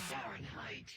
Fahrenheit.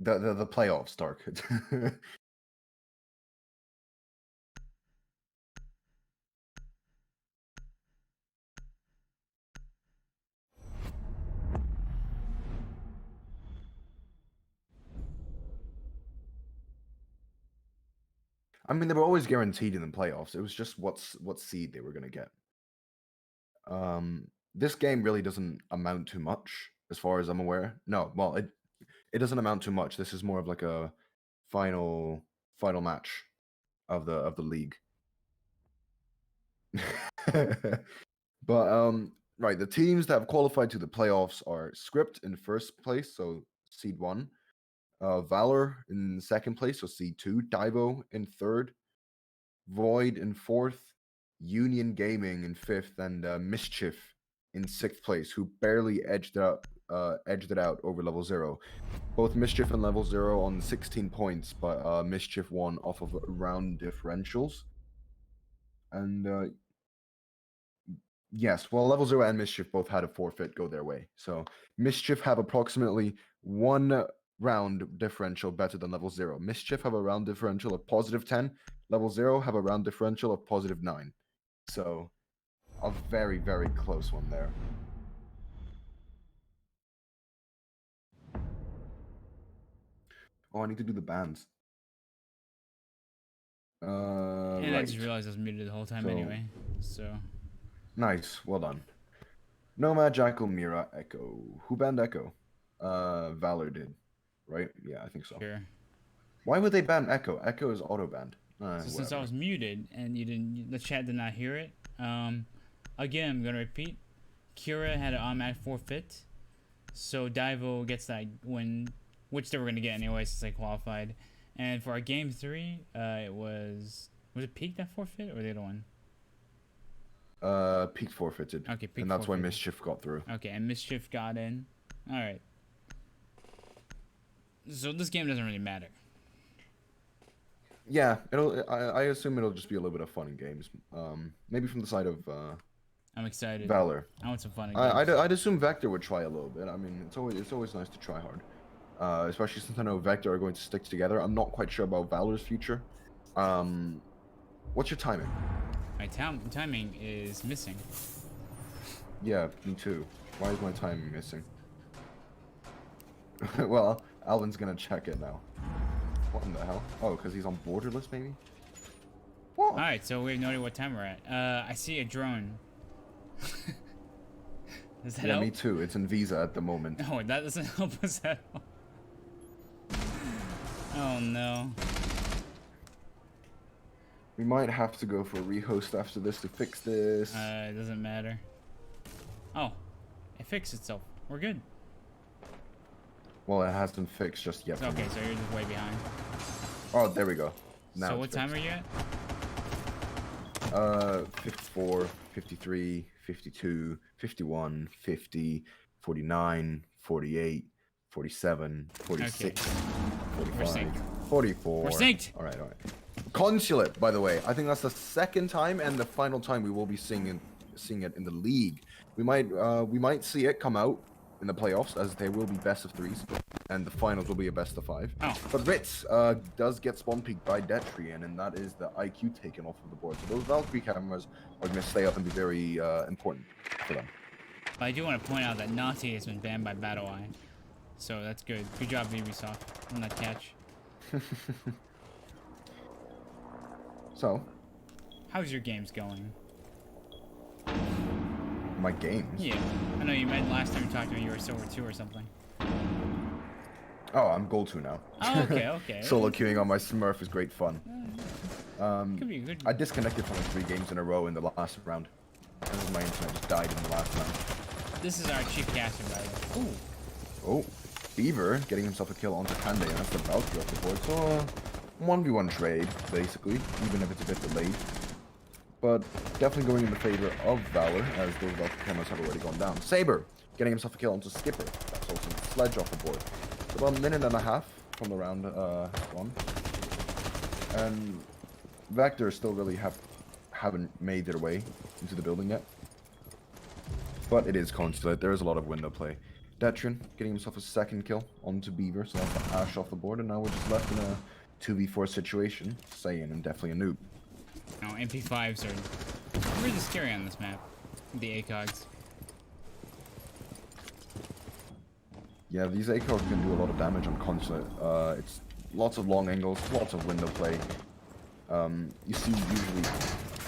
The playoffs, Dark. I mean, they were always guaranteed in the playoffs. It was just what seed they were gonna get. This game really doesn't amount to much, as far as I'm aware. No, well, it doesn't amount to much. This is more of like a final match of the league. But right, the teams that have qualified to the playoffs are Script in first place, so seed 1. Valor in second place, so seed 2. Daivo in third. Void in fourth. Union Gaming in fifth, and Mischief in sixth place, who barely edged it out over Level 0. Both Mischief and Level 0 on 16 points, but Mischief won off of round differentials. And yes, well, Level 0 and Mischief both had a forfeit go their way. So Mischief have approximately 1 round differential better than Level 0. Mischief have a round differential of +10. Level 0 have a round differential of +9. So a very, very close one there. Oh, I need to do the bands. And right. I just realized I was muted the whole time anyway. So nice, well done. Nomad, Jackal, Mira, Echo. Who banned Echo? Valor did, right? Yeah, I think so. sure. Why would they ban Echo? Echo is auto banned. So since I was muted and the chat did not hear it. Again, I'm gonna repeat. Kira had an automatic forfeit, so Daivo gets that win, which they were gonna get anyway since they qualified. And for our game 3, it was it Peak that forfeit or the other one? Peak forfeited. Okay, Peak and that's forfeited. why Mischief got through. Okay, and Mischief got in. All right. So this game doesn't really matter. Yeah, I assume it'll just be a little bit of fun in games. Maybe from the side of I'm excited. Valor. I want some fun in games. I'd assume Vector would try a little bit. I mean, it's always nice to try hard. Especially since I know Vector are going to stick together. I'm not quite sure about Valor's future. What's your timing? My timing is missing. Yeah, me too. Why is my timing missing? Well, Alvin's gonna check it now. What in the hell? Oh, because he's on borderless, maybe? What? Alright, so we have no idea what time we're at. I see a drone. Does that help? Me too. It's in Visa at the moment. No, that doesn't help us at all. Oh no. We might have to go for a rehost after this to fix this. It doesn't matter. Oh, it fixed itself. We're good. Well, it hasn't fixed just yet. Okay, so you're just way behind. Oh, there we go. Now so what time are you at? 54, 53, 52, 51, 50, 49, 48, 47, 46, okay. 45, 44. We're synced. All right. Consulate, by the way. I think that's the second time and the final time we will be seeing it in the league. We might see it come out in the playoffs, as they will be best of 3s, and the finals will be a best of 5. Oh. But Ritz does get spawn peaked by Detrian, and that is the IQ taken off of the board. So those Valkyrie cameras are going to stay up and be very important for them. But I do want to point out that Nazi has been banned by Battle Eye, so that's good. Good job, Ubisoft, on that catch. So, how's your games going? My games? Yeah, I know you meant last time you talked to me you were Silver 2 or something. Oh, I'm Gold 2 now. Oh, okay. Solo queuing on my Smurf is great fun. Could be good. I disconnected from like 3 games in a row in the last round. And my internet just died in the last round. This is our chief caster, by the way. Oh, Beaver getting himself a kill onto Kande, and that's the Valkyrie off the board. So, 1v1 trade, basically, even if it's a bit delayed. But definitely going in the favor of Valor, as those Valkyrie cameras have already gone down. Saber getting himself a kill onto Skipper. That's also Sledge off the board. So about a minute and a half from the round one. And Vector still really haven't made their way into the building yet. But it is Consulate. There is a lot of window play. Detrin getting himself a second kill onto Beaver, so that's Ash off the board, and now we're just left in a 2v4 situation. Saiyan and definitely a noob. No, MP5s are really scary on this map. The ACOGs. Yeah, these ACOGs can do a lot of damage on console. It's lots of long angles, lots of window play. You see usually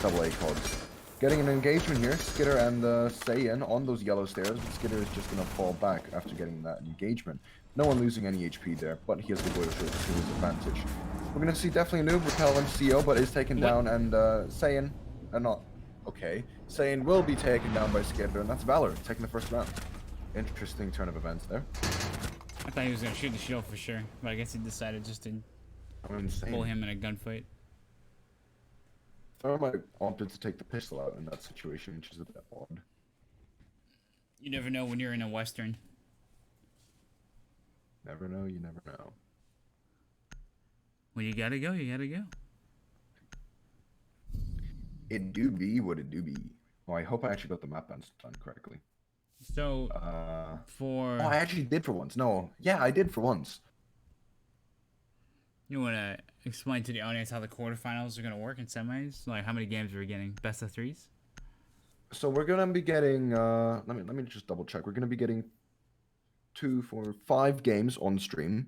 double ACOGs. Getting an engagement here, Skitter and Saiyan on those yellow stairs, but Skitter is just going to fall back after getting that engagement. No one losing any HP there, but he has the Goyo Shield to his advantage. We're going to see definitely a noob repel MCO, but is taken down, and Saiyan, not, okay, Saiyan will be taken down by Skitter, and that's Valor, taking the first round. Interesting turn of events there. I thought he was going to shoot the shield for sure, but I guess he decided just to pull him in a gunfight. Thermite opted to take the pistol out in that situation, which is a bit odd. You never know when you're in a Western. Never know, you never know. When you gotta go, you gotta go. It do be what it do be. Well, I hope I actually got the map balance done correctly. So, Oh, I actually did for once. No, yeah, I did for once. You want to explain to the audience how the quarterfinals are going to work in semis? Like, how many games are we getting? Best of threes? So we're gonna be getting. Let me just double check. We're gonna be getting 2, 4, 5 games on stream,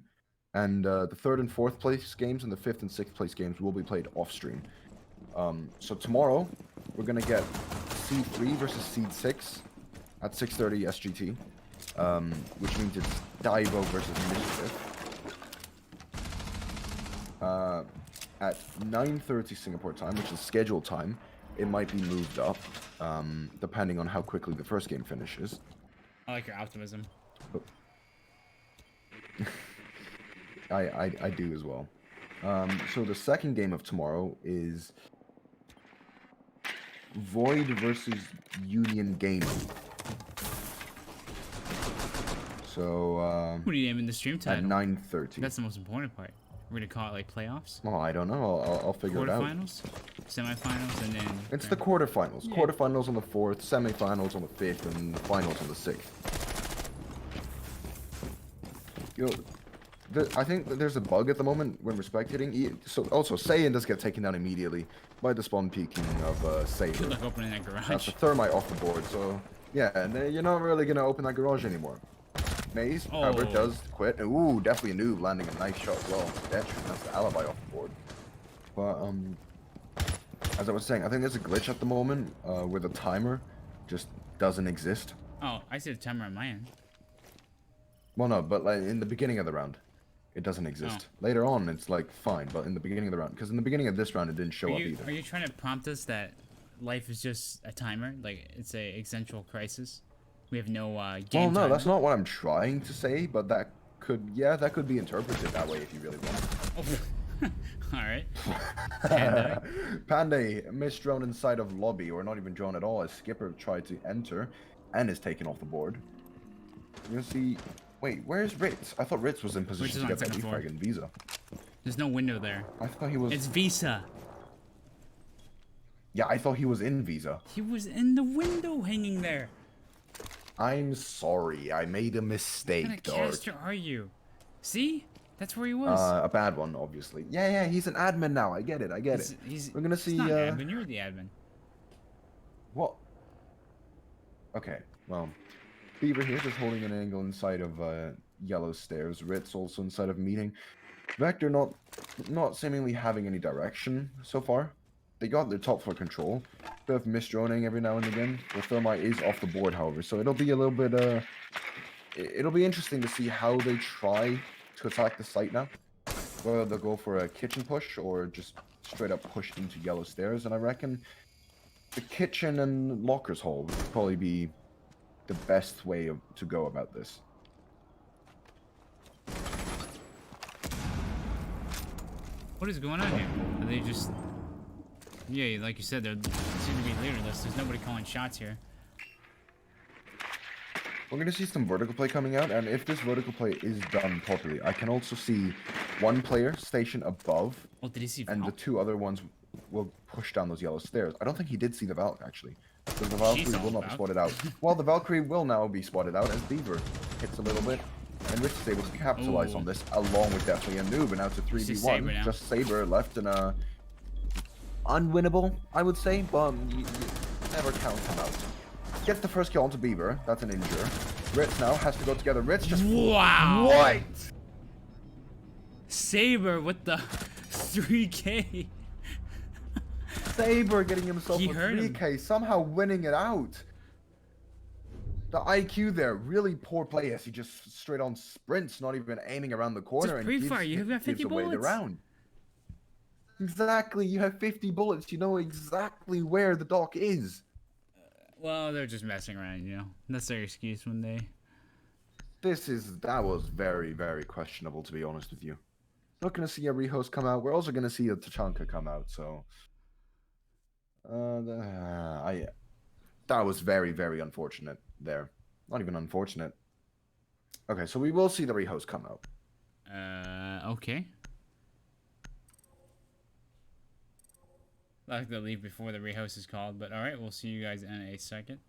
and the third and fourth place games and the fifth and sixth place games will be played off stream. So tomorrow we're gonna get Seed 3 versus Seed 6 at 6:30 SGT, which means it's Daivo versus Mischief. At 9:30 Singapore time, which is scheduled time, it might be moved up, depending on how quickly the first game finishes. I like your optimism. I do as well. So the second game of tomorrow is Void versus Union Gaming. So Who do you name in the stream title? at 9:30. That's the most important part. We're gonna call it like playoffs, Oh, I don't know. I'll figure it out. quarterfinals, semifinals, and then It's the quarterfinals. Yeah. Quarterfinals on the 4th, semifinals on the 5th, and the finals on the 6th. Yo, I think that there's a bug at the moment when we're spectating. So also, Saiyan does get taken down immediately by the spawn peeking of Saber. good luck opening that garage. That's the thermite off the board. So yeah, and then you're not really gonna open that garage anymore. Maze, however, Oh. does quit. Ooh, definitely a noob landing a nice shot as well. That's the alibi off the board. But as I was saying, I think there's a glitch at the moment where the timer just doesn't exist. Oh, I see the timer on my end. Well, no, but like in the beginning of the round, it doesn't exist. Later on, it's like fine, but in the beginning of the round, because in the beginning of this round, it didn't show up either. Are you trying to prompt us that life is just a timer? Like it's a existential crisis? We have no game Well, no, timer? that's not what I'm trying to say, but that could be interpreted that way if you really want. Oh. All right. Panda. Panda missed drone inside of lobby, or not even drone at all, as Skipper tried to enter and is taken off the board. You'll see. Wait, where's Ritz? I thought Ritz was in position to get that second floor. defrag in Visa. There's no window there. I thought he was. It's Visa. Yeah, I thought he was in Visa. He was in the window hanging there. I'm sorry, I made a What mistake, kind of dog. caster are you? See? That's where he was. A bad one, obviously. Yeah, he's an admin now. I get it. We're gonna see. He's not an admin. You're the admin. What? Okay, well, Beaver here just holding an angle inside of yellow stairs. Ritz also inside of meeting. Vector not seemingly having any direction so far. They got their top floor control. Bit of misdroning every now and again. The thermite is off the board, however, so it'll be a little bit it'll be interesting to see how they try to attack the site now. Whether they'll go for a kitchen push or just straight up push into yellow stairs, and I reckon the kitchen and lockers hall would probably be the best way to go about this. What is going on here? Are they just... Yeah, like you said, they seem to be leaderless. There's nobody calling shots here. We're going to see some vertical play coming out, and if this vertical play is done properly, I can also see one player stationed above, Oh, did he see and Val? the two other ones will push down those yellow stairs. I don't think he did see the Valk, actually, because the Valkyrie She's all will not be about. spotted out. Well, the Valkyrie will now be spotted out as Beaver hits a little bit. And Rich is able to capitalize on this, along with definitely a noob, and now it's a 3v1. Just Saber left in a unwinnable, I would say, but you never count him out. Gets the first kill onto Beaver. That's an injure. Ritz now has to go together. Ritz just... Wow! What? Saber with the 3K. Saber getting himself a 3K, somehow winning it out. The IQ there, really poor play as he just straight on sprints, not even aiming around the corner, and gives away the round. Exactly, you have 50 bullets, you know exactly where the dock is. Well, they're just messing around, you know. That's their excuse when they... That was very, very questionable, to be honest with you. Not going to see a rehost come out. We're also going to see a Tachanka come out, so... That was very, very unfortunate there. Not even unfortunate. Okay, so we will see the rehost come out. Okay. I like to leave before the rehost is called, but alright, we'll see you guys in a second.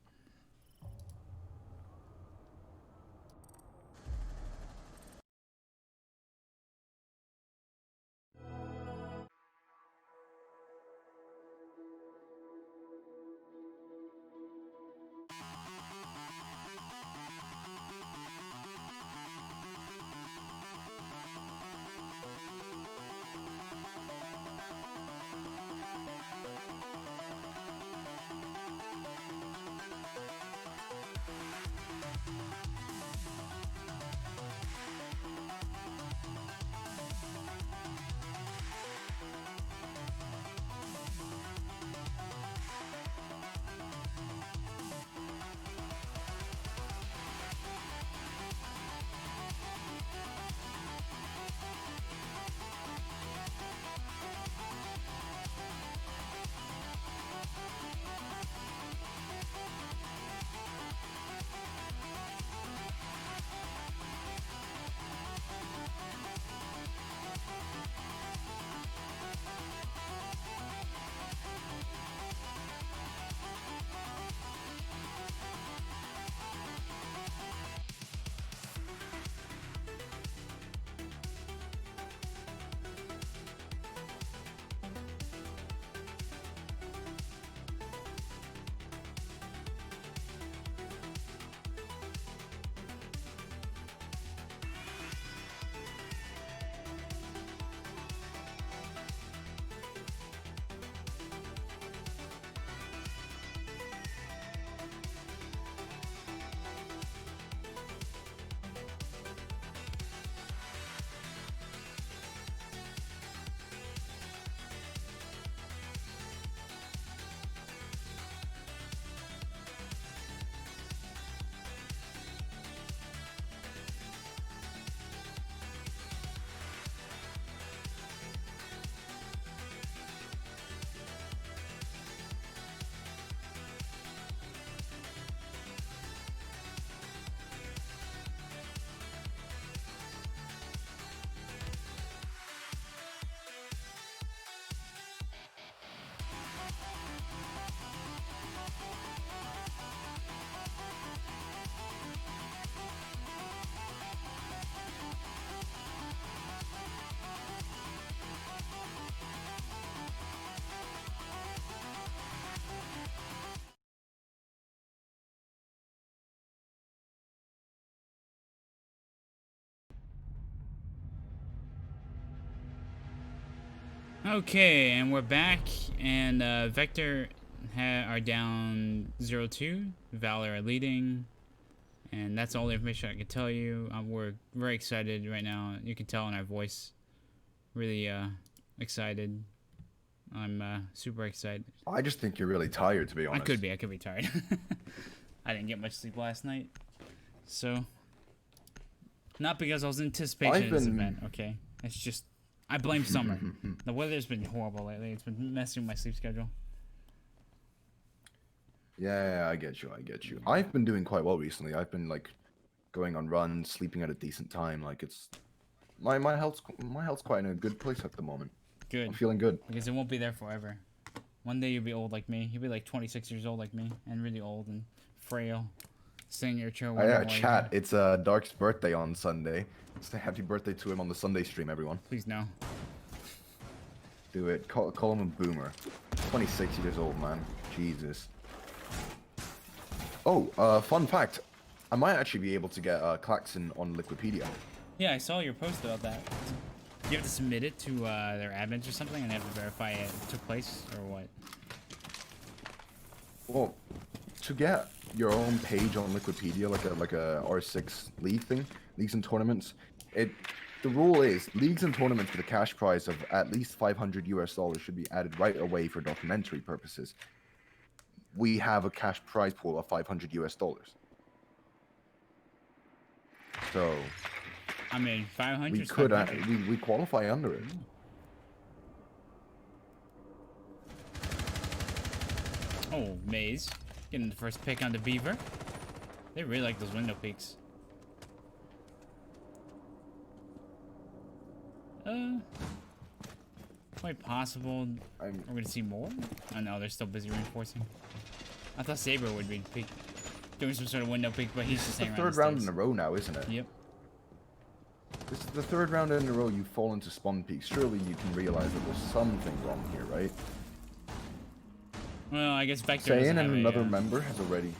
Okay, and we're back, and Vector are down 0-2, Valor are leading, and that's all the information I can tell you. We're very excited right now. You can tell in our voice. Really excited. I'm super excited. I just think you're really tired, to be honest. I could be tired. I didn't get much sleep last night, so not because I was anticipating this event. Okay, it's just I blame summer. The weather's been horrible lately. It's been messing with my sleep schedule. Yeah, I get you. I've been doing quite well recently. I've been like going on runs, sleeping at a decent time. Like it's my health's quite in a good place at the moment. Good. I'm feeling good. Because it won't be there forever. One day you'll be old like me. You'll be like 26 years old like me, and really old and frail. Signature Oh, Wonder yeah, Boy. chat. It's Dark's birthday on Sunday. Say happy birthday to him on the Sunday stream, everyone. Please no. Do it. Call him a boomer. 26 years old, man. Jesus. Oh, fun fact. I might actually be able to get Claxon on Liquipedia. Yeah, I saw your post about that. You have to submit it to their admins or something, and they have to verify it took place, or what? Well, to get your own page on Liquipedia, like a R6 league thing, leagues and tournaments, the rule is leagues and tournaments with a cash prize of at least $500 should be added right away for documentary purposes. We have a cash prize pool of $500. So I mean, 500. we could we qualify under it. Oh, Maze getting the first pick on the Beaver. They really like those window peaks. Quite possible we're gonna see more. Oh no, they're still busy reinforcing. I thought Saber would be doing some sort of window peak, but he's just the third round in a row now, isn't it? Yep. This is the third round in a row you've fallen to spawn peaks. Surely you can realize that there's something wrong here, right? Well, I guess Vector Sayin and another member has already...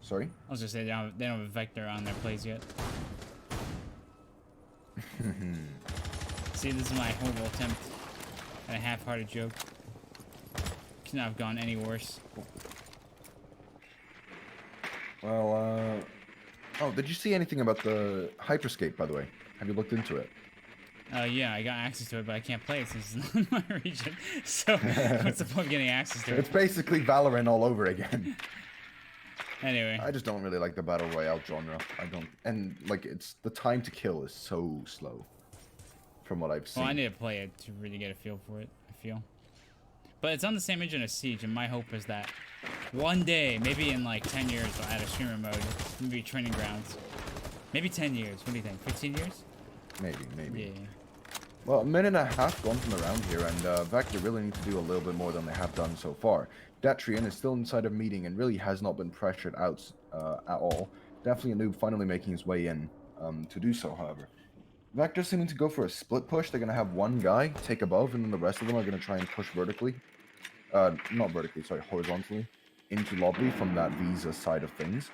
Sorry? I was just saying they don't have a Vector on their plays yet. See, this is my horrible attempt at a half-hearted joke. Could not have gone any worse. Well, oh, did you see anything about the Hyperscape, by the way? Have you looked into it? Yeah, I got access to it, but I can't play it since it's not in my region. So, what's the point of getting access to it? It's basically Valorant all over again. Anyway. I just don't really like the Battle Royale genre. I don't... And, like, it's... The time to kill is so slow. From what I've seen. Well, I need to play it to really get a feel for it, I feel. But it's on the same engine as Siege, and my hope is that one day, maybe in like 10 years, I'll add a streamer mode, maybe training grounds. Maybe 10 years. What do you think? 15 years? Maybe. Yeah. Well, a minute and a half gone from around here, and Vector really need to do a little bit more than they have done so far. Datrian is still inside a meeting and really has not been pressured out at all. Definitely a noob finally making his way in to do so, however. Vector seeming to go for a split push. They're going to have one guy take above, and then the rest of them are going to try and push vertically. Not vertically, sorry, horizontally. Into lobby from that Visa side of things.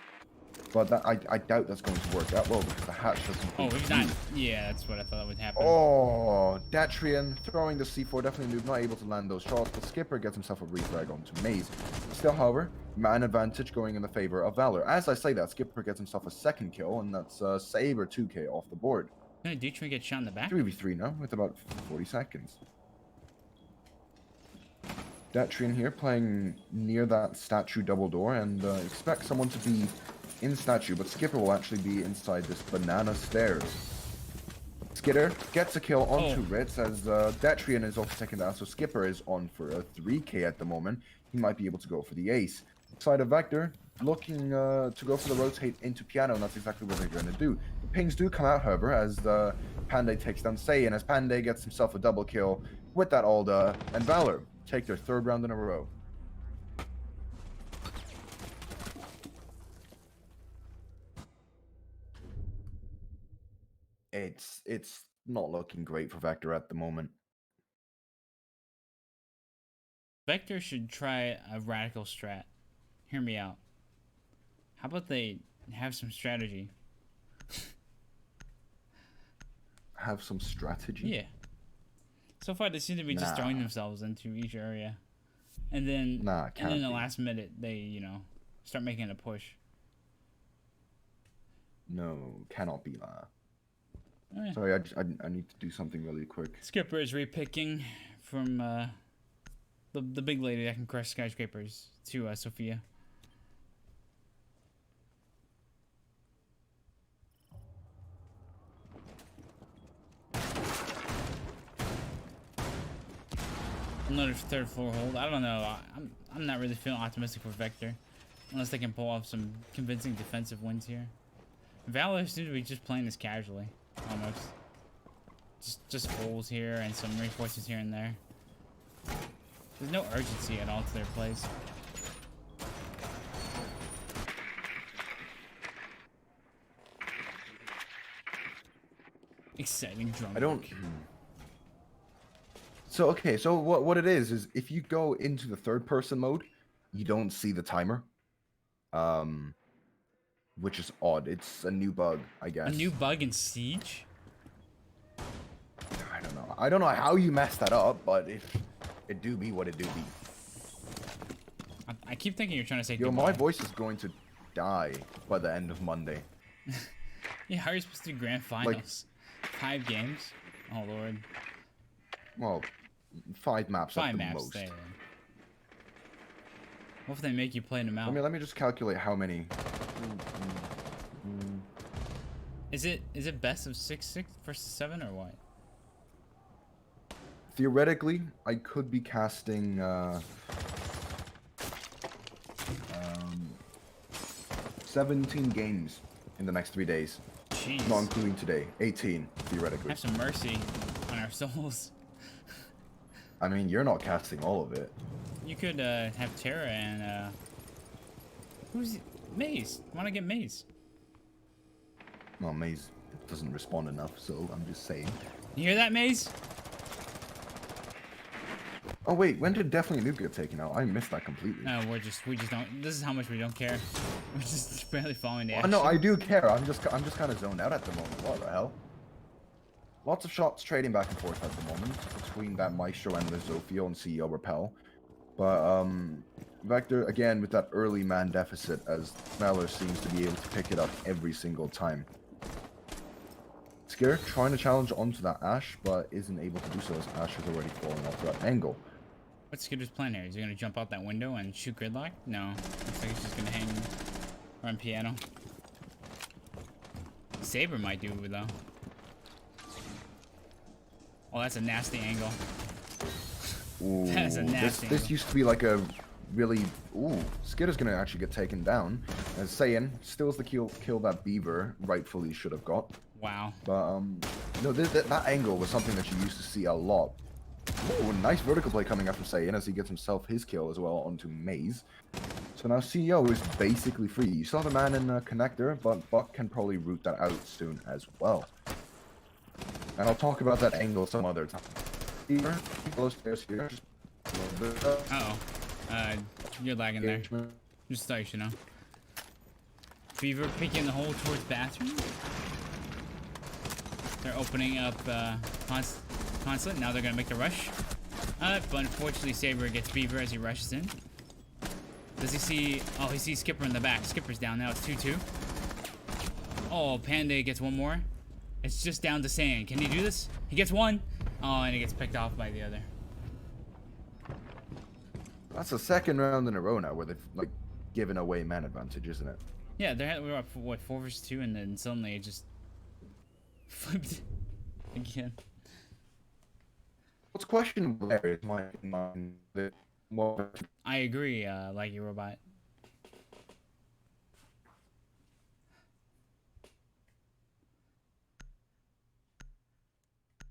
But that, I doubt that's going to work out well, because the hatch doesn't... Oh, he's not... Yeah, that's what I thought would happen. Oh, Datrian throwing the C4, definitely noob, not able to land those shots, but Skipper gets himself a refrag onto Maze. Still, however, man advantage going in the favor of Valor. As I say that, Skipper gets himself a second kill, and that's Saber 2k off the board. Did Dietrich get shot in the back? 3v3 now, with about 40 seconds. Datrian here playing near that statue double door, and expect someone to be in statue, but Skipper will actually be inside this banana stairs. Skitter gets a kill onto Ritz, as Datrian is also taken down, so Skipper is on for a 3k at the moment. He might be able to go for the ace. Side of Vector, looking to go for the rotate into Piano, and that's exactly what they're going to do. The pings do come out, however, as Panday takes down Say, and as Panday gets himself a double kill with that Alda, and Valor take their third round in a row. It's not looking great for Vector at the moment. Vector should try a radical strat. Hear me out. How about they have some strategy? Have some strategy? Yeah. So far, they seem to be just throwing themselves into each area. And then, in the last minute, they, you know, start making a push. No, cannot be that. Oh, yeah. Sorry, I need to do something really quick. Skipper is repicking from the big lady that can crush skyscrapers to Sophia. Another third floor hold. I don't know. I'm not really feeling optimistic for Vector, unless they can pull off some convincing defensive wins here. Valor seems to be just playing this casually, almost. Just holes here and some reinforcements here and there. There's no urgency at all to their plays. Exciting drum. I don't. So okay, so what it is if you go into the third person mode, you don't see the timer. Which is odd. It's a new bug, I guess. A new bug in Siege? I don't know. I don't know how you messed that up, but it do be what it do be. I keep thinking you're trying to say Yo, goodbye. my voice is going to die by the end of Monday. Yeah, how are you supposed to do grand finals? Like, 5 games? Oh lord. Well, 5 maps 5 at the maps most. there. What if they make you play them out? Let me just calculate how many. Is it best of 6 versus 7 or what? Theoretically, I could be casting 17 games in the next 3 days. Jeez. Not including today. 18, theoretically. Have some mercy on our souls. I mean, you're not casting all of it. You could have Terra and who's Maze? Wanna get Maze? Well, Maze doesn't respond enough, so I'm just saying. You hear that, Maze? Oh wait, when did Definitely Nuke get taken out? I missed that completely. No, we just don't. This is how much we don't care. We're just barely following the Oh, action. no, I do care. I'm just kind of zoned out at the moment. What the hell? Lots of shots trading back and forth at the moment between that Maestro and the Zofio and CEO Repel. But Vector again with that early man deficit as Valor seems to be able to pick it up every single time. Scare trying to challenge onto that Ash, but isn't able to do so as Ash is already falling off that angle. What's Skitter's plan here? Is he gonna jump out that window and shoot Gridlock? No. Looks like he's just gonna hang around piano. Saber might do it though. Oh, that's a nasty angle. Ooh, That's a nasty this angle. used to be like a really... Ooh, Skitter's gonna actually get taken down. And Saiyan steals the kill that Beaver rightfully should have got. Wow. But, no, that angle was something that you used to see a lot. Ooh, nice vertical play coming up from Saiyan as he gets himself his kill as well onto Maze. So now CEO is basically free. You saw the man in connector, but Buck can probably root that out soon as well. And I'll talk about that angle some other time. Here, close stairs here. Just a little bit, Uh-oh. You're lagging there. Just thought you should know. Beaver picking the hole towards bathroom. They're opening up consulate. Now they're gonna make the rush. But unfortunately Saber gets Beaver as he rushes in. Does he see... Oh, he sees Skipper in the back. Skipper's down now. It's 2-2. Oh, Panda gets one more. It's just down to Saiyan. Can he do this? He gets one. Oh, and he gets picked off by the other. That's the second round in a row now where they've like given away man advantage, isn't it? Yeah, we were up for, what, 4 versus 2, and then suddenly it just flipped again. What's questionable there is my I agree, like your robot.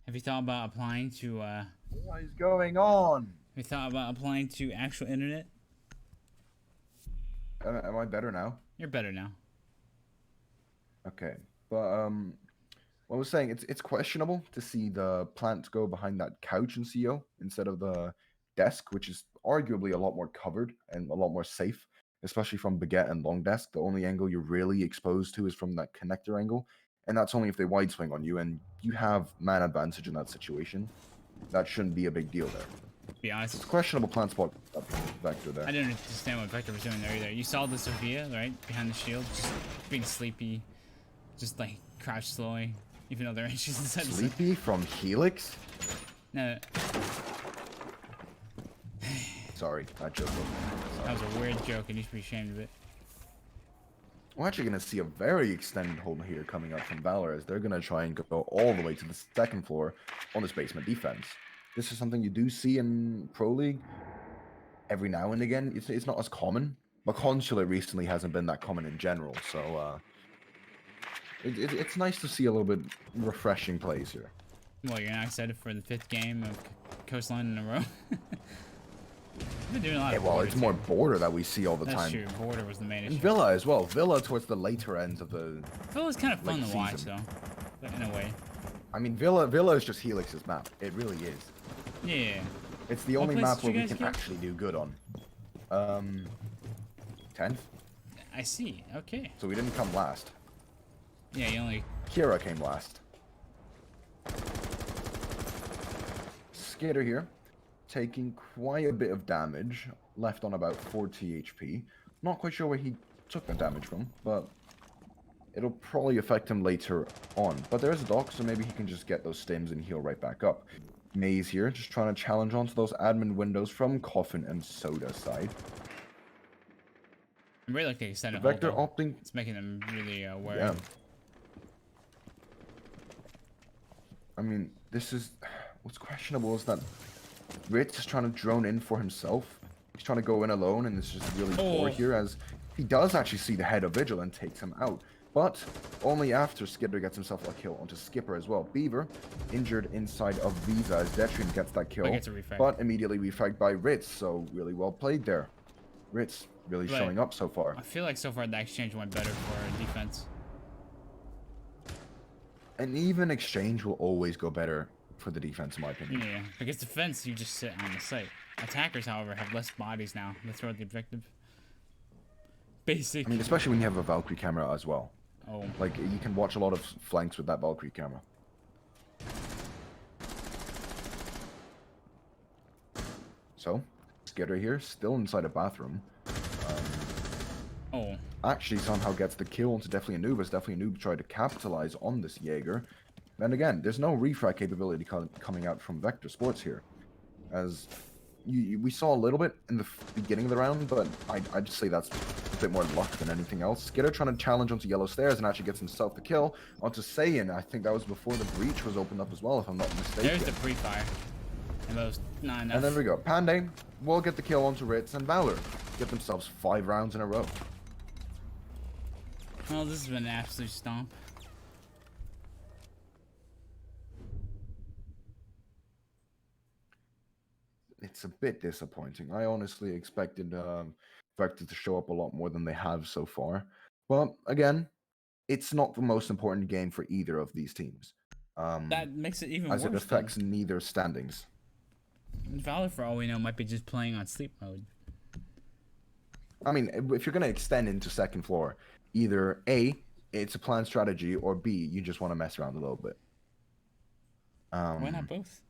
Have you thought about applying to what is going on? have you thought about applying to actual internet? Am I better now? You're better now. Okay, but what I was saying, it's questionable to see the plant go behind that couch in CO instead of the desk, which is arguably a lot more covered and a lot more safe, especially from Baguette and Long Desk. The only angle you're really exposed to is from that connector angle, and that's only if they wide swing on you, and you have man advantage in that situation. That shouldn't be a big deal there. To be honest, It's questionable plant spot Vector there. I didn't understand what Vector was doing there either. You saw the Sophia, right? Behind the shield, just being sleepy, just like crouch slowly, even though they're inches inside the Sleepy from Helix? No, Sorry, that joke wasn't. that was a weird joke and you should be ashamed of it. We're actually going to see a very extended hold here coming up from Valor as they're going to try and go all the way to the second floor on this basement defense. This is something you do see in Pro League every now and again. It's not as common, but Consulate recently hasn't been that common in general, so it's nice to see a little bit refreshing plays here. Well, you're not excited for the 5th game of Coastline in a row? We've been doing a lot Yeah, of well, border, it's more too. border that we see all the That's time. true. Border was the main And issue. Villa as well. Villa towards the later ends of the... It was kind of fun late to watch, season. though, but in a way. I mean, Villa is just Helix's map. It really is. Yeah. It's the What only place map did where you we guys can get? actually do good on. 10th. I see. Okay. So we didn't come last. Yeah, you only. Kira came last. Skater here, taking quite a bit of damage, left on about 40 HP. Not quite sure where he took that damage from, but it'll probably affect him later on. But there is a dock, so maybe he can just get those stims and heal right back up. Maze here, just trying to challenge onto those admin windows from Coffin and Soda side. I really like the extended Vector hold, though. opting... It's making them really wary. Yeah. I mean, this is... What's questionable is that Ritz is trying to drone in for himself. He's trying to go in alone, and it's just really poor here, as he does actually see the head of Vigil and takes him out. But only after Skipper gets himself a kill onto Skipper as well. Beaver, injured inside of Visa as Detrian gets that kill, but immediately refragged by Ritz, so really well played there. Ritz really showing up so far. I feel like so far the exchange went better for defense. An even exchange will always go better for the defense, in my opinion. Yeah, because defense, you just sit on the site. Attackers, however, have less bodies now. Let's throw out the objective. Basic. I mean, especially when you have a Valkyrie camera as well. Oh. Like, you can watch a lot of flanks with that Valkyrie camera. So, Skitter here, still inside a bathroom. Actually somehow gets the kill onto Definitely a Noob, as Definitely a Noob tried to capitalize on this Jaeger. And again, there's no refrag capability coming out from Vector Sports here. As we saw a little bit in the beginning of the round, but I'd just say that's a bit more luck than anything else. Skitter trying to challenge onto Yellow Stairs and actually gets himself the kill onto Saiyan. I think that was before the breach was opened up as well, if I'm not mistaken. There's the pre-fire. And those not enough. And there we go. Panday will get the kill onto Ritz, and Valor get themselves 5 rounds in a row. Well, this has been an absolute stomp. It's a bit disappointing. I honestly expected Vector to show up a lot more than they have so far. But again, it's not the most important game for either of these teams. That makes it even worse. As it affects neither standings. Valor, for all we know, might be just playing on sleep mode. I mean, if you're going to extend into second floor, either A, it's a planned strategy, or B, you just want to mess around a little bit. Why not both?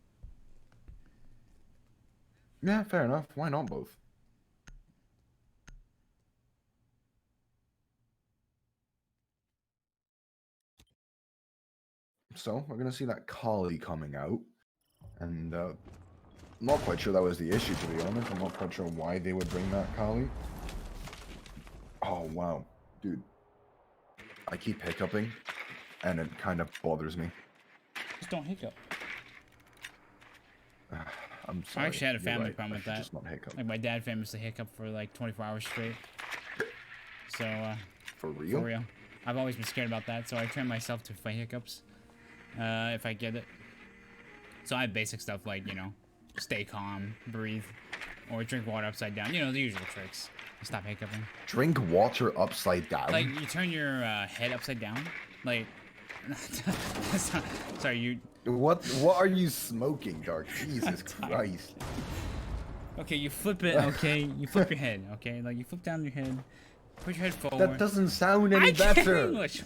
Yeah, fair enough. Why not both? So, we're going to see that Kali coming out. And I'm not quite sure that was the issue, to be honest. I'm not quite sure why they would bring that Kali. Oh, wow. Dude. I keep hiccuping, and it kind of bothers me. Just don't hiccup. I'm sorry. I actually had a family problem with that. Just not hiccup. Like, my dad famously hiccuped for like 24 hours straight. So, For real? For real. I've always been scared about that, so I train myself to fight hiccups. If I get it. So I have basic stuff like, you know, stay calm, breathe, or drink water upside down. You know, the usual tricks. Stop hiccuping. Drink water upside down? Like, you turn your head upside down. Like, sorry, you... What are you smoking, Dark? Jesus Christ. Okay, you flip it, okay? You flip your head, okay? Like, you flip down your head, put your head forward. That doesn't sound any better. English.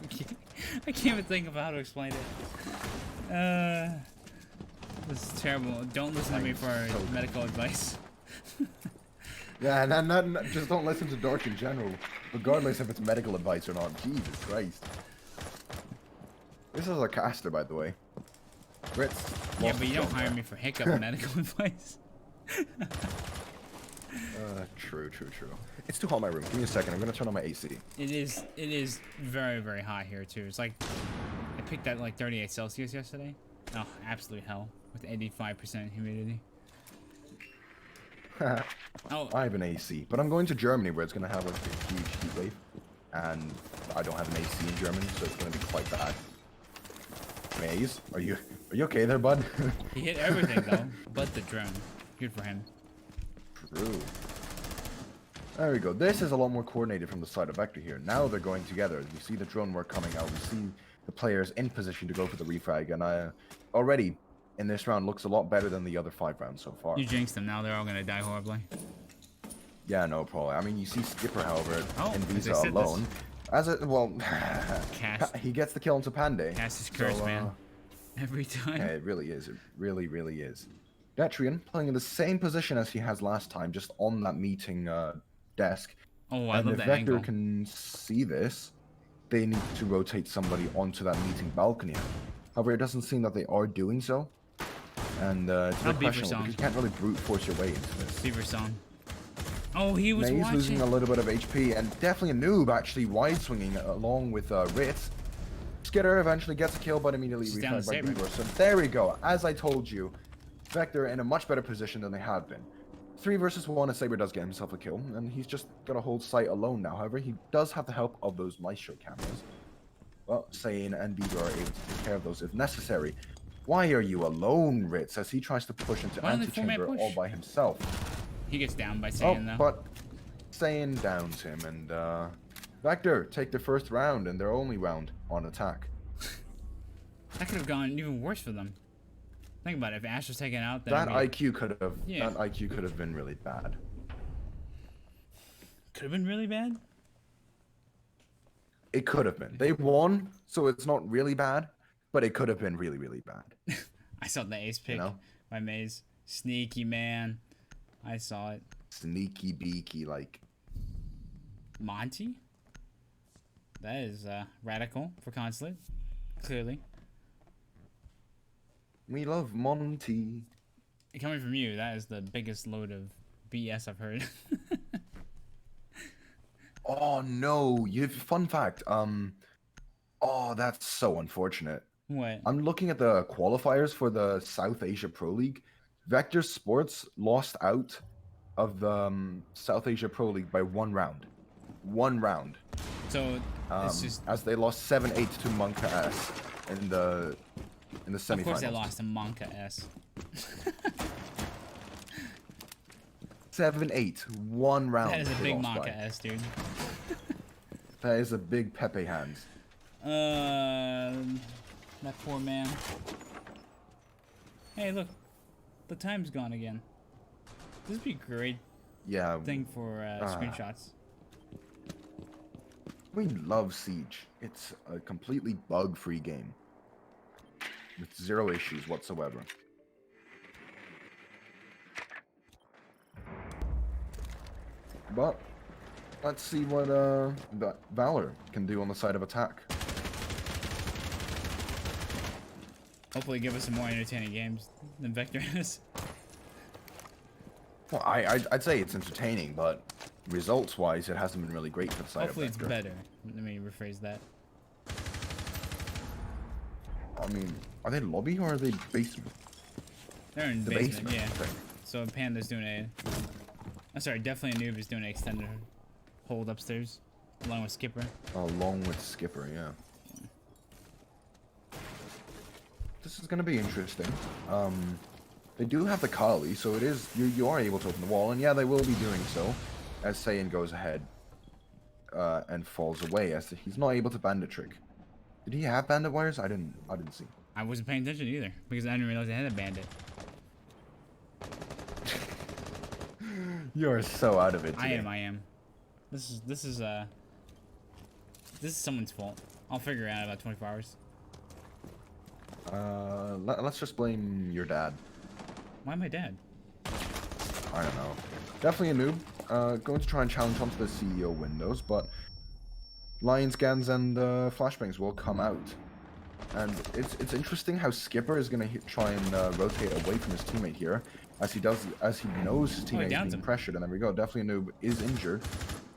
I can't even think of how to explain it. This is terrible. Don't listen to me for medical advice. Yeah, no, just don't listen to Dork in general, regardless if it's medical advice or not. Jesus Christ. This is a caster, by the way. Ritz. Yeah, but you don't hire me for hiccup medical advice. True. It's too hot in my room. Give me a second. I'm gonna turn on my AC. It is very, very hot here too. It's like I picked at like 38 Celsius yesterday. Oh, absolute hell with 85% humidity. Oh. I have an AC, but I'm going to Germany where it's gonna have like a huge heat wave, and I don't have an AC in Germany, so it's gonna be quite bad. Maze, are you okay there, bud? He hit everything though, but the drone. Good for him. True. There we go. This is a lot more coordinated from the side of Vector here. Now they're going together. We see the drone work coming out. We see the players in position to go for the refrag, and already in this round looks a lot better than the other 5 rounds so far. You jinxed them. Now they're all gonna die horribly. Yeah, no problem. I mean, you see Skipper, however, in as Visa I said, alone. As a, well, Cast. he gets the kill into Panday. Cast his curse, man. Every time. Yeah, it really is. It really, really is. Detrian playing in the same position as he has last time, just on that meeting desk. Oh, I and love if that Vector angle. can see this, they need to rotate somebody onto that meeting balcony. However, it doesn't seem that they are doing so. And it's a bit questionable because you can't really brute force your way into this. Beaver song. Oh, he was He's watching. losing a little bit of HP, and definitely a noob actually wide swinging along with Ritz. Skitter eventually gets a kill, but immediately refragged by Beaver. So there we go. As I told you, Vector in a much better position than they have been. 3 versus 1, and Saber does get himself a kill, and he's just got to hold sight alone now. However, he does have the help of those Maestro cameras. Well, Sane and Beaver are able to take care of those if necessary. Why are you alone, Ritz, as he tries to push into Antechamber all by himself? He gets down by Sane, though. But Sane downs him, and Vector take their first round and their only round on attack. That could have gone even worse for them. Think about it. If Ash was taken out, then that IQ could have. Yeah. That IQ could have been really bad. Could have been really bad. It could have been. They won, so it's not really bad, but it could have been really, really bad. I saw the ace pick by Maze. Sneaky man. I saw it. Sneaky beaky, like Monty. That is radical for Consulate. Clearly. We love Monty. Coming from you, that is the biggest load of BS I've heard. Oh no! Fun fact. Oh, that's so unfortunate. What? I'm looking at the qualifiers for the South Asia Pro League. Vector Sports lost out of the South Asia Pro League by 1 round. 1 round. So it's just as they lost 7-8 to Monka S in the semifinals. Of course they lost to Monka S. 7-8, 1 round. That is a big Monka S, dude. That is a big Pepe hands. That poor man. Hey, look, the time's gone again. This would be a great thing for screenshots. We love Siege. It's a completely bug-free game with 0 issues whatsoever. But let's see what Valor can do on the side of attack. Hopefully give us some more entertaining games than Vector is. Well, I'd say it's entertaining, but results-wise, it hasn't been really great for the side Hopefully of Vector. it's better. Let me rephrase that. I mean, are they lobby or are they basement? They're in The basement, yeah. Okay. So Panda's doing a... I'm sorry, definitely a noob is doing an extended hold upstairs, along with Skipper. Along with Skipper, yeah. This is gonna be interesting. They do have the Kali, so it is you are able to open the wall, and yeah, they will be doing so, as Saiyan goes ahead and falls away, as he's not able to bandit trick. Did he have bandit wires? I didn't see. I wasn't paying attention either because I didn't realize I had a bandit. You're so out of it today. I am. This is someone's fault. I'll figure it out in about 24 hours. Let's just blame your dad. Why my dad? I don't know. Definitely a noob. Going to try and challenge onto the CEO windows, but Lion scans and flashbangs will come out. And it's interesting how Skipper is going to try and rotate away from his teammate here, as he knows his teammate is being pressured. And there we go. Definitely a noob is injured,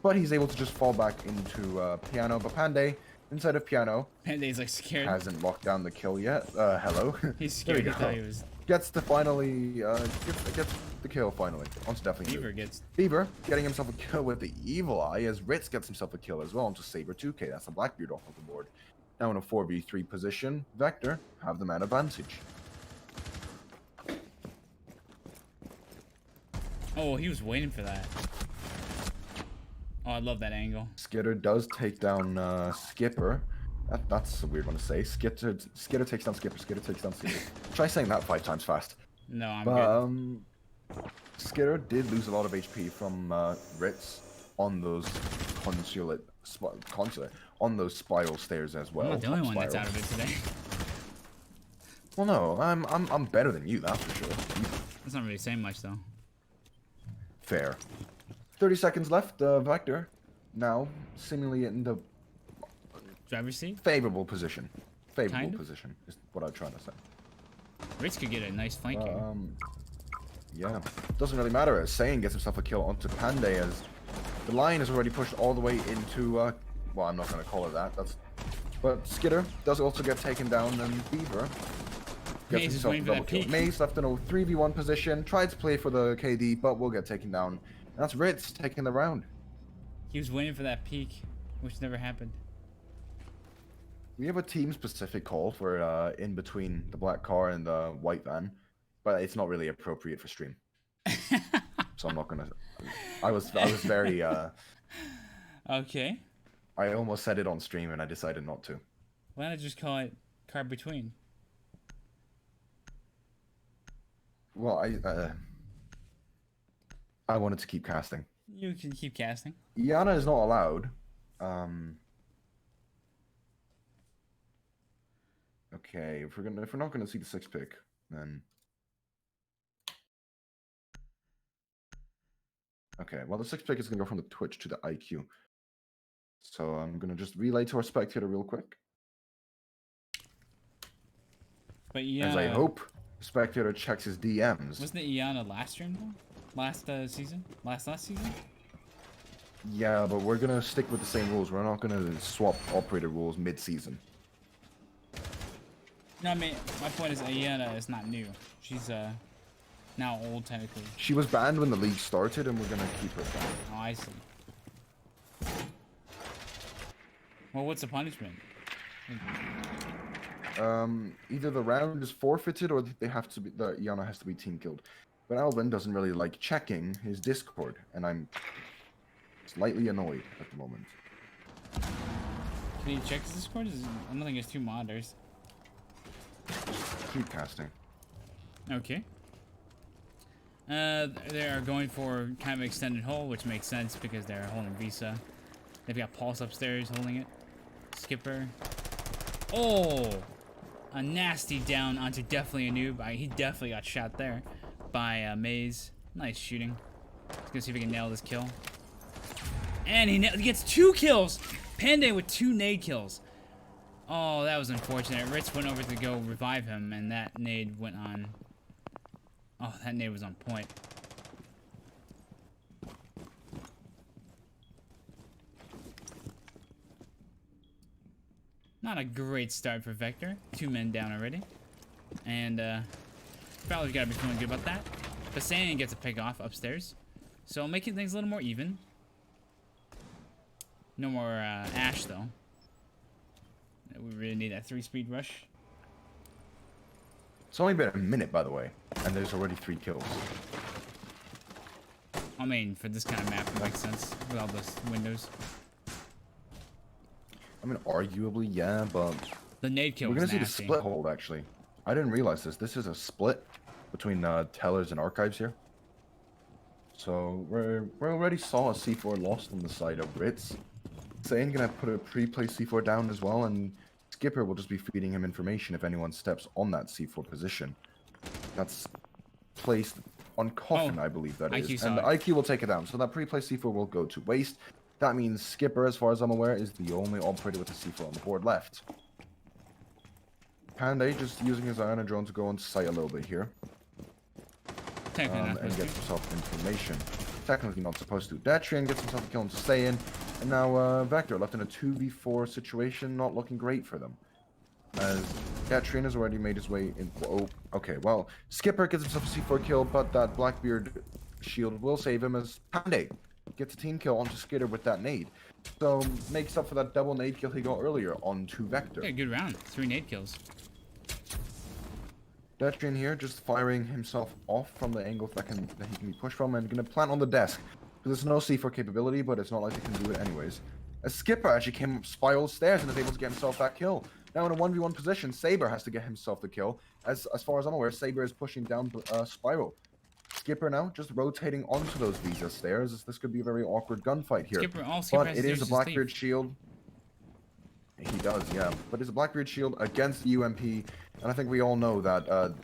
but he's able to just fall back into Piano. But Panday, inside of Piano, Panday's like scared. Hasn't locked down the kill yet. Hello. He's scared. He thought he was. Gets the gets the kill finally. Onto definitely Beaver gets. Beaver getting himself a kill with the evil eye, as Ritz gets himself a kill as well onto Saber 2K. That's a Blackbeard off of the board. Now in a 4v3 position, Vector have the man advantage. Oh, he was waiting for that. Oh, I love that angle. Skitter does take down Skipper, That's a weird one to say. Skitter takes down Skipper. Skitter takes down Skitter. Try saying that 5 times fast. No, I'm But good. Skitter did lose a lot of HP from Ritz on those on those spiral stairs as well. I'm not the only top one that's spiral. out of it today. Well, no, I'm better than you, that's for sure. That's not really saying much though. Fair. 30 seconds left. Vector now seemingly in the Driver's seat? favorable position. Favorable Kind of? position is what I'm trying to say. Ritz could get a nice flank here. Yeah, doesn't really matter as Saiyan gets himself a kill onto Panday as the line is already pushed all the way into, well, I'm not going to call it that, but Skitter does also get taken down, and Beaver gets Maze is himself a waiting for double that kill. peek. Maze left in a 3v1 position, tried to play for the KD, but will get taken down. And that's Ritz taking the round. He was waiting for that peak, which never happened. We have a team-specific call for in between the black car and the white van, but it's not really appropriate for stream. So I'm not gonna. I was very. Okay. I almost said it on stream and I decided not to. Why not just call it car between? Well, I wanted to keep casting. You can keep casting. Iana is not allowed. Okay, if we're not gonna see the 6 pick, then. Okay, well the 6 pick is gonna go from the Twitch to the IQ. So I'm gonna just relay to our spectator real quick. But yeah. As I hope spectator checks his DMs. Wasn't it Iana last stream though? Last season? Last season? Yeah, but we're gonna stick with the same rules. We're not gonna swap operator rules mid-season. No, I mean, my point is Iana is not new. She's now old technically. She was banned when the league started, and we're gonna keep her banned. Oh, I see. Well, what's the punishment? Either the round is forfeited, or they have to be. The Iana has to be team killed. But Alvin doesn't really like checking his Discord, and I'm slightly annoyed at the moment. Can you check his Discord? I don't think there's 2 monitors. Keep casting. Okay. They are going for kind of extended hold, which makes sense because they're holding Visa. They've got Pulse upstairs holding it. Skipper. Oh! A nasty down onto definitely a noob. He definitely got shot there by Maze. Nice shooting. Let's go see if we can nail this kill. And he gets 2 kills! Panday with 2 nade kills. Oh, that was unfortunate. Ritz went over to go revive him, and that nade went on. Oh, that nade was on point. Not a great start for Vector. 2 men down already. And, probably gotta be feeling good about that. Bassanian gets a pick off upstairs. So making things a little more even. No more, Ash, though. We really need that 3-speed rush. It's only been a minute, by the way, and there's already 3 kills. I mean, for this kind of map, it makes sense with all those windows. I mean, arguably, yeah, but The nade kill we're was gonna see the nasty. split hold. Actually, I didn't realize this. This is a split between tellers and archives here. So we already saw a C4 lost on the side of Ritz. Zayn gonna put a pre-play C4 down as well, and Skipper will just be feeding him information if anyone steps on that C4 position. That's placed on Coffin, Oh, I believe that IQ is. saw And the it. IQ will take it down. So that pre-play C4 will go to waste. That means Skipper, as far as I'm aware, is the only operator with a C4 on the board left. Panday just using his Iona drone to go on site a little bit here. Technically not And supposed gets to. himself information. Technically not supposed to. Datrian gets himself a kill into stay in. And now Vector left in a 2v4 situation, not looking great for them. As Datrian has already made his way in. Oh, okay, well, Skipper gets himself a C4 kill, but that Blackbeard shield will save him as Panday gets a team kill onto Skitter with that nade. So makes up for that double nade kill he got earlier onto Vector. Yeah, good round. 3 nade kills. Datrian here just firing himself off from the angle that he can be pushed from and gonna plant on the desk. There's no C4 capability, but it's not like they can do it anyways. As Skipper actually came up spiral stairs and is able to get himself that kill. Now in a 1v1 position, Saber has to get himself the kill. As far as I'm aware, Saber is pushing down Spiral. Skipper now just rotating onto those Visa stairs. This could be a very awkward gunfight here. Skipper But it is a Blackbeard shield. He does, yeah. But it's a Blackbeard shield against the UMP, and I think we all know that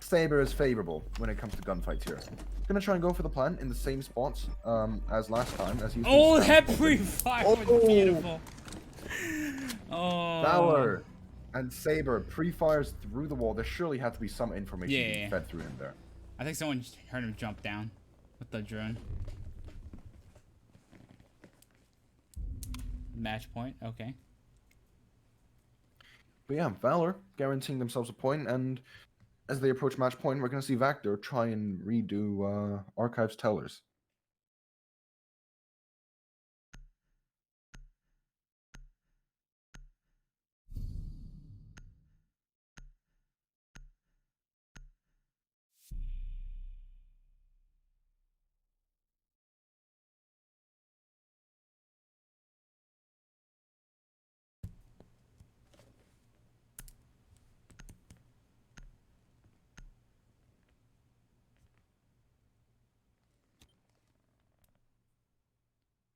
Saber is favorable when it comes to gunfights here. Gonna try and go for the plant in the same spots as last time. As that pre-fire was beautiful. Oh. Valor and Saber pre-fires through the wall. There surely had to be some information being fed through him there. I think someone heard him jump down with the drone. Match point, okay. But yeah, Valor guaranteeing themselves a point, and as they approach match point, we're going to see Vector try and redo Archives Tellers.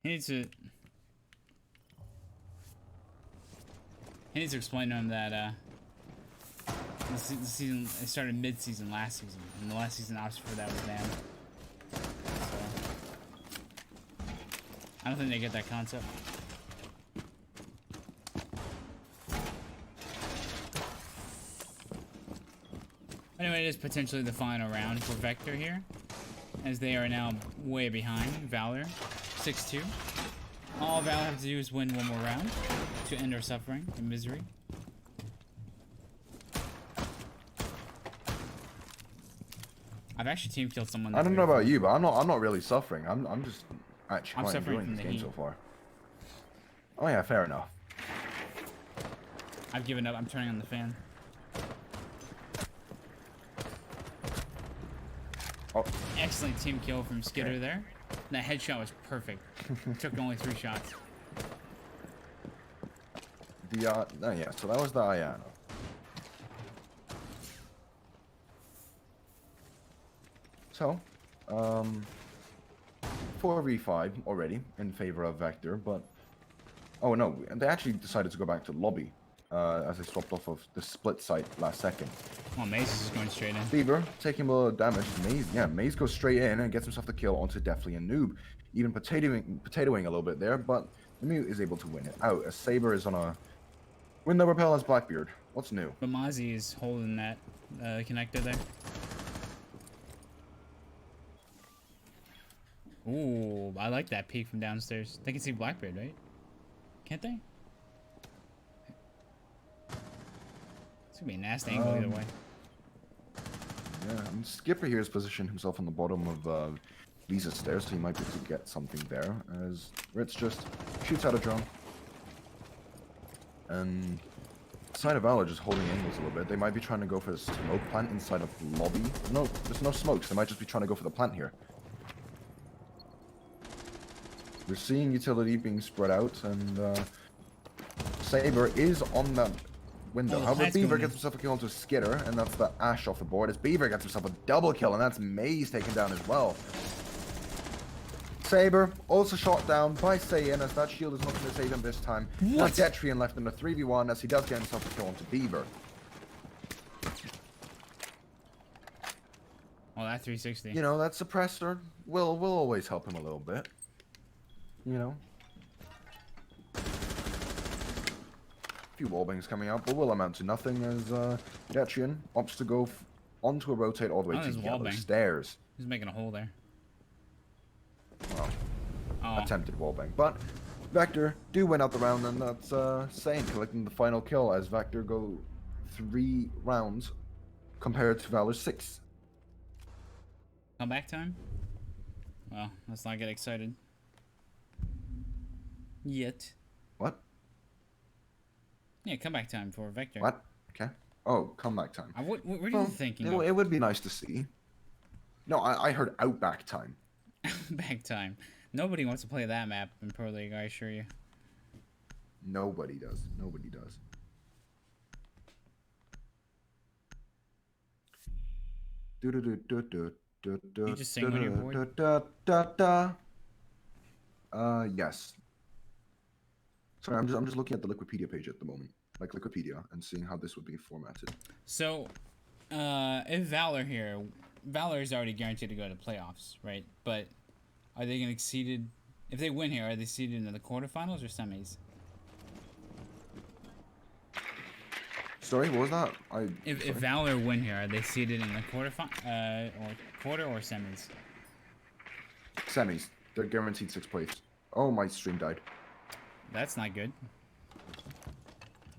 He needs to explain to him that the season it started mid-season last season, and the last season option for that was banned. So I don't think they get that concept. Anyway, it is potentially the final round for Vector here, as they are now way behind Valor, 6-2. All Valor have to do is win one more round to end our suffering and misery. I've actually team killed someone. I don't know about you, but I'm not really suffering. I'm just actually quite enjoying this game so far. Oh yeah, fair enough. I've given up. I'm turning on the fan. Oh. Excellent team kill from Skitter there. That headshot was perfect. Took only 3 shots. The oh yeah, so that was the Ayano. So, 4v5 already in favor of Vector, but oh no, they actually decided to go back to lobby as they swapped off of the split site last second. Oh, Maze is going straight in. Beaver taking a little damage. Maze goes straight in and gets himself the kill onto definitely a noob. Even potatoing a little bit there, but the Mute is able to win it out. As Saber is on a window repel as Blackbeard. What's new? But Mozzie is holding that connector there. Ooh, I like that peek from downstairs. They can see Blackbeard, right? Can't they? It's gonna be a nasty angle either way. Yeah, and Skipper here has positioned himself on the bottom of Visa stairs, so he might be able to get something there. As Ritz just shoots out a drone. And side of Valor just holding angles a little bit. They might be trying to go for the smoke plant inside of the lobby. No, there's no smokes. They might just be trying to go for the plant here. We're seeing utility being spread out, and Saber is on that window. However, Beaver gets himself a kill onto Skitter, and that's the Ash off the board. As Beaver gets himself a double kill, and that's Maze taken down as well. Saber also shot down by Saiyan, as that shield is not going to save him this time. Now Detrian left in a 3v1, as he does get himself a kill onto Beaver. Oh, that 360. You know, that suppressor will always help him a little bit. You know. A few wallbangs coming out, but will amount to nothing as Detrian opts to go onto a rotate all the way to the other stairs. He's making a hole there. Well, attempted wallbang. But Vector do win out the round, and that's Sane collecting the final kill as Vector go 3 rounds compared to Valor's 6. Comeback time? Well, let's not get excited. Yet. What? Yeah, comeback time for Vector. What? Okay. Oh, comeback time. What are you thinking? It would be nice to see. No, I heard outback time. Outback time. Nobody wants to play that map in Pro League, I assure you. Nobody does. Nobody does. You just sing when you're bored? Yes. Sorry, I'm just looking at the Wikipedia page at the moment, like Wikipedia, and seeing how this would be formatted. So, if Valor is already guaranteed to go to playoffs, right? But are they going to seeded? If they win here, are they seeded in the quarterfinals or semis? Sorry, what was that? If Valor win here, are they seeded in the quarter or semis? Semis. They're guaranteed 6th place. Oh, my stream died. That's not good.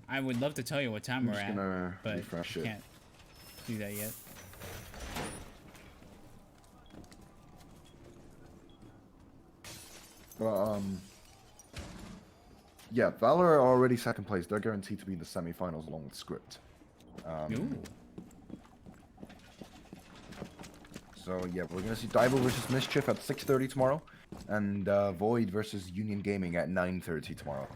I would love to tell you what time we're at, but refresh it. Can't do that yet. But yeah, Valor are already 2nd place. They're guaranteed to be in the semifinals along with Script. Ooh. So yeah, we're gonna see Daivo versus Mischief at 6:30 tomorrow, and Void versus Union Gaming at 9:30 tomorrow.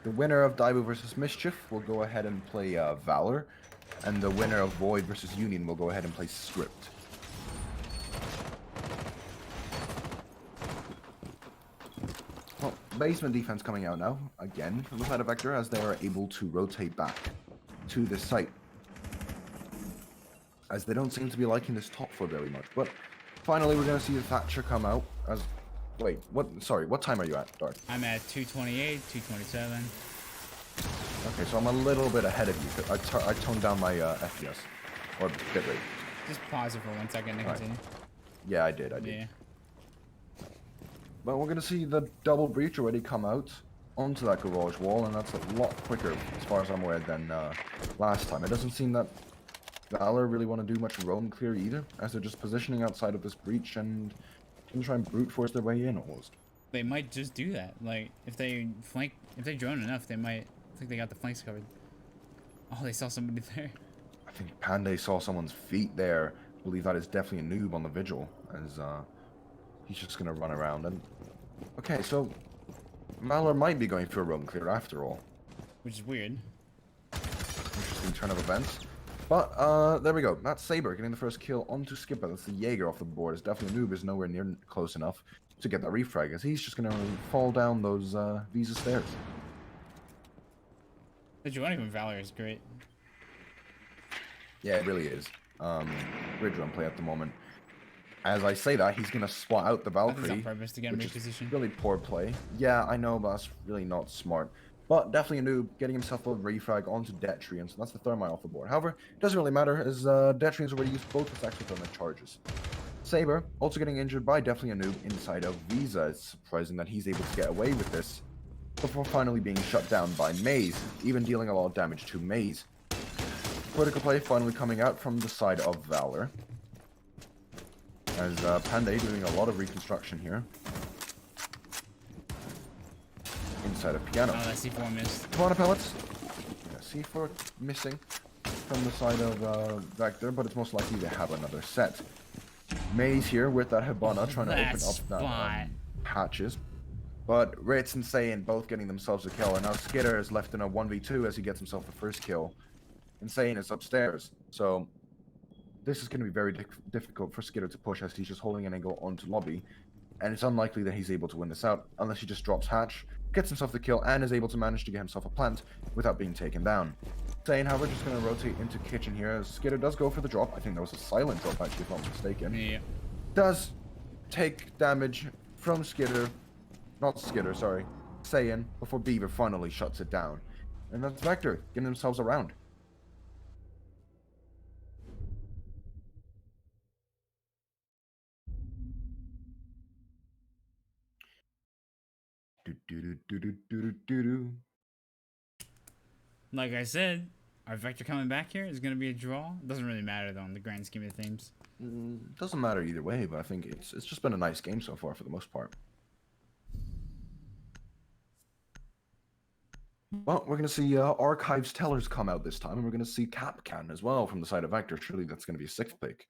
The winner of Daivo versus Mischief will go ahead and play Valor, and the winner of Void versus Union will go ahead and play Script. Well, basement defense coming out now, again, from the side of Vector, as they are able to rotate back to this site. As they don't seem to be liking this top floor very much. But finally, we're going to see the Thatcher come out as... Wait, what? Sorry, what time are you at, Dart? I'm at 228, 227. Okay, so I'm a little bit ahead of you. I toned down my FPS, or bitrate. Just pause it for 1 second and continue. Yeah, I did. Yeah. But we're going to see the double breach already come out onto that garage wall, and that's a lot quicker, as far as I'm aware, than last time. It doesn't seem that Valor really want to do much roam clear either, as they're just positioning outside of this breach and can try and brute force their way in almost. They might just do that. Like, if they drone enough, they might think they got the flanks covered. Oh, they saw somebody there. I think Panday saw someone's feet there. I believe that is definitely a noob on the vigil, as he's just going to run around. And okay, so Valor might be going for a roam clear after all. Which is weird. Interesting turn of events. But, there we go. That's Saber getting the first kill onto Skipper. That's the Jaeger off the board. It's definitely Noob is nowhere near close enough to get that refrag, as he's just going to fall down those Visa stairs. The Joanna from Valor is great. Yeah, it really is. Bridge run play at the moment. As I say that, he's going to swat out the Valkyrie. On purpose to get him repositioned. Really poor play. Yeah, I know, but that's really not smart. But definitely a Noob getting himself a refrag onto Detrian, so that's the Thermite off the board. However, it doesn't really matter, as Detrian's already used both his exothermic charges. Saber also getting injured by definitely a Noob inside of Visa. It's surprising that he's able to get away with this before finally being shut down by Maze, even dealing a lot of damage to Maze. Critical play finally coming out from the side of Valor, as Panday doing a lot of reconstruction here. Inside of Piano. Oh, that C4 missed. Piranha pellets. Yeah, C4 missing from the side of Vector, but it's most likely they have another set. Maze here with that Hibana trying to open up that hatches. But Ritz and Saiyan both getting themselves a kill, and now Skitter is left in a 1v2 as he gets himself the first kill. And Saiyan is upstairs, so this is going to be very difficult for Skitter to push as he's just holding an angle onto lobby. And it's unlikely that he's able to win this out unless he just drops hatch, gets himself the kill, and is able to manage to get himself a plant without being taken down. Saiyan, however, just going to rotate into kitchen here as Skitter does go for the drop. I think that was a silent drop, actually, if I'm not mistaken. Yeah. Does take damage from Skitter, not Skitter, sorry, Saiyan, before Beaver finally shuts it down. And that's Vector getting themselves around. Like I said, our Vector coming back here is going to be a draw. Doesn't really matter, though, in the grand scheme of things. Doesn't matter either way, but I think it's just been a nice game so far for the most part. Well, we're going to see Archives Tellers come out this time, and we're going to see Capcan as well from the side of Vector. Surely that's going to be a 6th pick.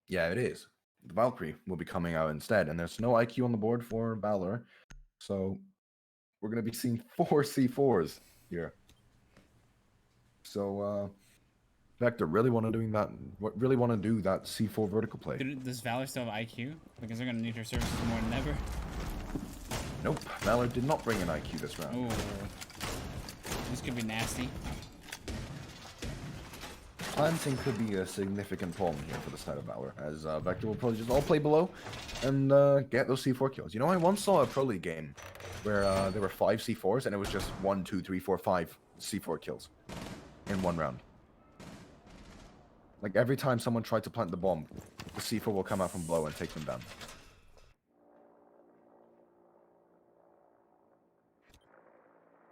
Yeah, it is. the Valkyrie will be coming out instead, and there's no IQ on the board for Valor, so we're gonna be seeing 4 C4s here. So Vector really want to do that C4 vertical play. Does Valor still have IQ? Because they're gonna need her services more than ever. Nope, Valor did not bring an IQ this round. Ooh. This could be nasty. Planting could be a significant problem here for the side of Valor, as Vector will probably just all play below and get those C4 kills. You know, I once saw a Pro League game where there were 5 C4s and it was just 1, 2, 3, 4, 5 C4 kills in one round. Like every time someone tried to plant the bomb, the C4 will come out from below and take them down.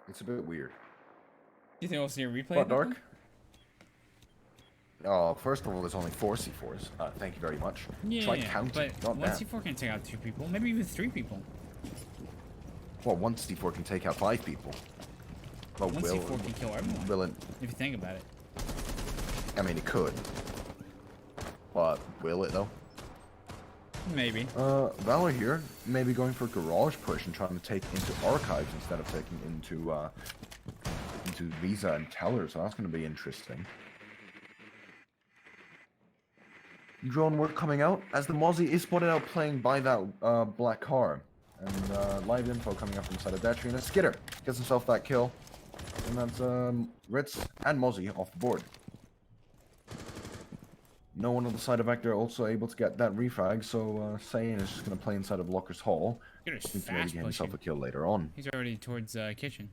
It's a bit weird. You think we'll see a replay? What, Dark? Oh, first of all, there's only 4 C4s. Thank you very much. Yeah, Try counting. but Not one bad. C4 can take out 2 people, maybe even 3 people. Well, one C4 can take out 5 people. But One C4 can kill everyone. Will it? If you think about it. I mean, it could. But will it though? Maybe. Valor here, maybe going for garage push and trying to take into archives instead of taking into Visa and Teller, so that's going to be interesting. Drone work coming out as the Mozzie is spotted out playing by that black car, and live info coming up from the side of Datry, and a Skitter gets himself that kill, and that's Ritz and Mozzie off the board. No one on the side of Vector also able to get that refrag, so Saiyan is just going to play inside of Locker's Hall. Skitter's Seems to maybe fast get himself a pushing. kill later on. He's already towards kitchen.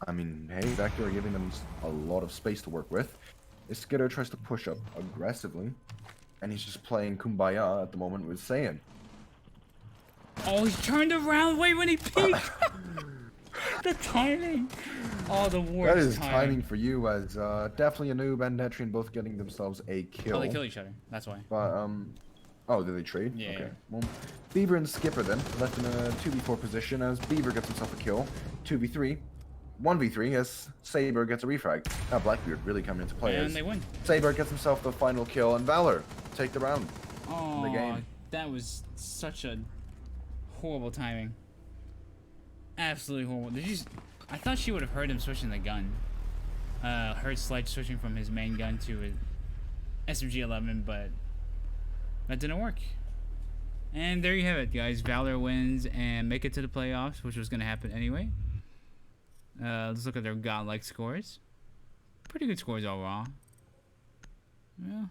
I mean, hey, Vector are giving them a lot of space to work with. Skitter tries to push up aggressively, and he's just playing Kumbaya at the moment with Saiyan. Oh, he turned around. Wait, when he peeked. The timing. Oh, the worst. That is timing for you, as definitely a noob and Netrian both getting themselves a kill. Oh, they kill each other. That's why. But oh, did they trade? Yeah. Okay. Well, Beaver and Skipper then left in a 2v4 position as Beaver gets himself a kill. 2v3. 1v3 as Saber gets a refrag. Now Blackbeard really coming into play. And they win. Saber gets himself the final kill, and Valor take the round. Oh, The game. that was such a horrible timing. Absolutely horrible. Did you? I thought she would have heard him switching the gun. Heard Sledge switching from his main gun to his SMG-11, but that didn't work. And there you have it, guys. Valor wins and make it to the playoffs, which was going to happen anyway. Let's look at their godlike scores. Pretty good scores overall. Yeah.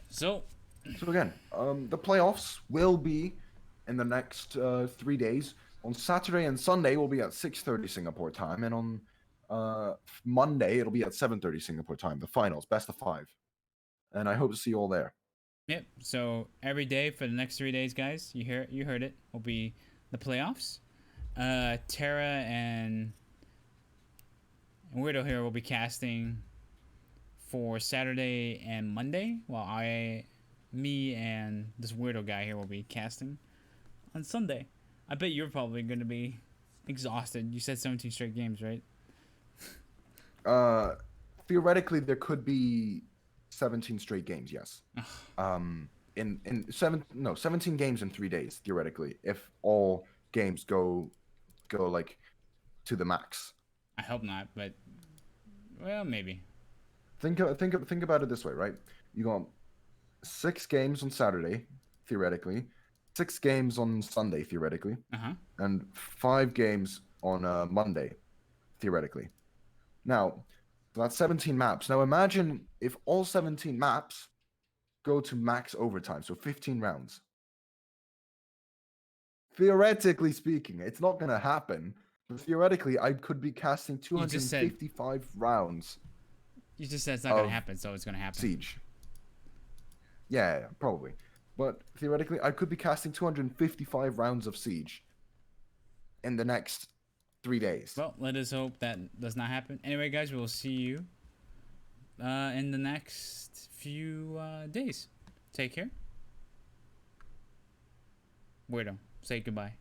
So again, the playoffs will be in the next 3 days. On Saturday and Sunday, we'll be at 6:30 Singapore time, and on Monday it'll be at 7:30 Singapore time. The finals, best of 5, and I hope to see you all there. Yep. So every day for the next 3 days, guys, you heard it, will be the playoffs. Terra and Weirdo here will be casting for Saturday and Monday, while me and this Weirdo guy here will be casting on Sunday. I bet you're probably going to be exhausted. You said 17 straight games, right? Theoretically, there could be 17 straight games. Yes. In 17 games in 3 days theoretically, if all games go like to the max. I hope not, but well, maybe. Think about it this way, right? You got 6 games on Saturday, theoretically, 6 games on Sunday, theoretically, and 5 games on Monday, theoretically. Now, that's 17 maps. Now imagine if all 17 maps go to max overtime, so 15 rounds. Theoretically speaking, it's not going to happen. But theoretically, I could be casting 255 rounds. You just said it's not going to happen, so it's going to happen. Siege. Yeah, probably. But theoretically, I could be casting 255 rounds of Siege in the next 3 days. Well, let us hope that does not happen. Anyway, guys, we will see you in the next few days. Take care. Weirdo, say goodbye.